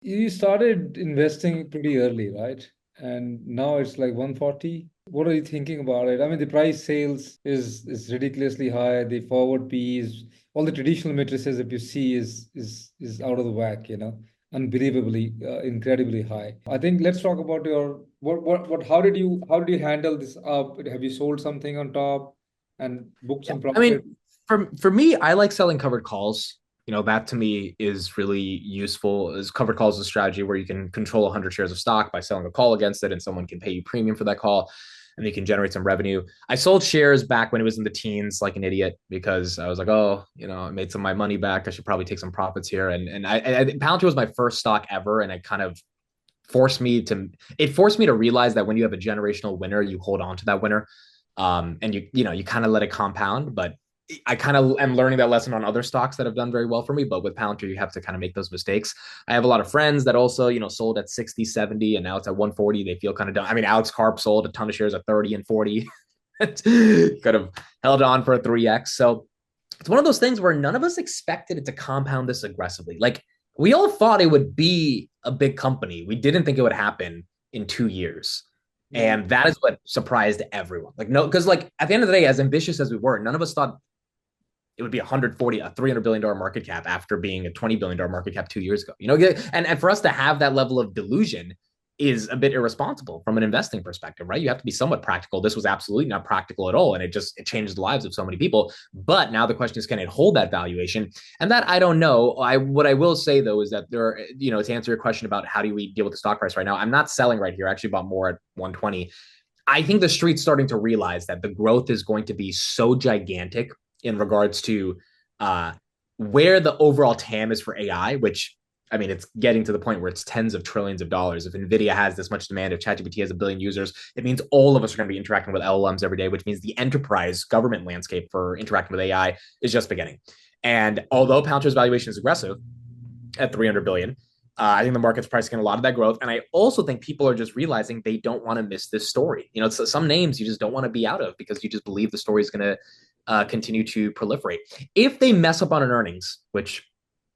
You started investing pretty early, right? And now it's like 140. What are you thinking about it? I mean, the price sales is ridiculously high. The forward P is all the traditional matrices if you see is out of the whack, unbelievably, incredibly high. I think let's talk about your what how did you handle this up? Have you sold something on top and booked Yeah. some I profit? mean, for me, I like selling covered calls. That to me is really useful. Is covered calls a strategy where you can control 100 shares of stock by selling a call against it, and someone can pay you premium for that call, and you can generate some revenue. I sold shares back when it was in the teens, like an idiot, because I was like, oh, I made some of my money back. I should probably take some profits here. And Palantir was my first stock ever, and forced me to it forced me to realize that when you have a generational winner, you hold on to that winner, and you kind of let it compound. But I kind of am learning that lesson on other stocks that have done very well for me. But with Palantir, you have to kind of make those mistakes. I have a lot of friends that also, sold at 60, 70, and now it's at 140. They feel kind of done. I mean, Alex Karp sold a ton of shares at 30 and 40. Could have held on for a 3x. So it's one of those things where none of us expected it to compound this aggressively. Like, we all thought it would be a big company. We didn't think it would happen in 2 years. Mm. And that is what surprised everyone. Like, no, because like at the end of the day, as ambitious as we were, none of us thought it would be a $300 billion market cap after being a $20 billion market cap 2 years ago. And for us to have that level of delusion is a bit irresponsible from an investing perspective, right? You have to be somewhat practical. This was absolutely not practical at all, and it changed the lives of so many people. But now the question is, can it hold that valuation? And that I don't know. What I will say though is that to answer your question about how do we deal with the stock price right now, I'm not selling right here. I actually bought more at 120. I think the street's starting to realize that the growth is going to be so gigantic in regards to uh, where the overall TAM is for AI, which I mean, it's getting to the point where it's tens of trillions of dollars. If NVIDIA has this much demand, if ChatGPT has a billion users, it means all of us are going to be interacting with LLMs every day, which means the enterprise government landscape for interacting with AI is just beginning. And although Palantir's valuation is aggressive at 300 billion, I think the market's pricing in a lot of that growth. And I also think people are just realizing they don't want to miss this story. It's some names you just don't want to be out of because you just believe the story is going to continue to proliferate. If they mess up on an earnings, which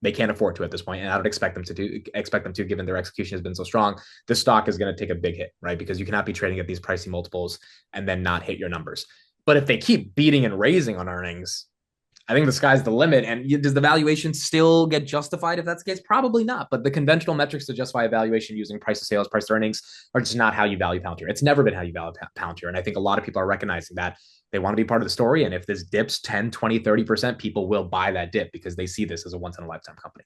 they can't afford to at this point, and I don't expect them to, given their execution has been so strong. The stock is going to take a big hit, right? Because you cannot be trading at these pricing multiples and then not hit your numbers. But if they keep beating and raising on earnings, I think the sky's the limit. And does the valuation still get justified if that's the case? Probably not. But the conventional metrics to justify a valuation using price to sales, price to earnings are just not how you value Palantir. It's never been how you value Palantir. And I think a lot of people are recognizing that they want to be part of the story. And if this dips 10, 20, 30%, people will buy that dip because they see this as a once in a lifetime company.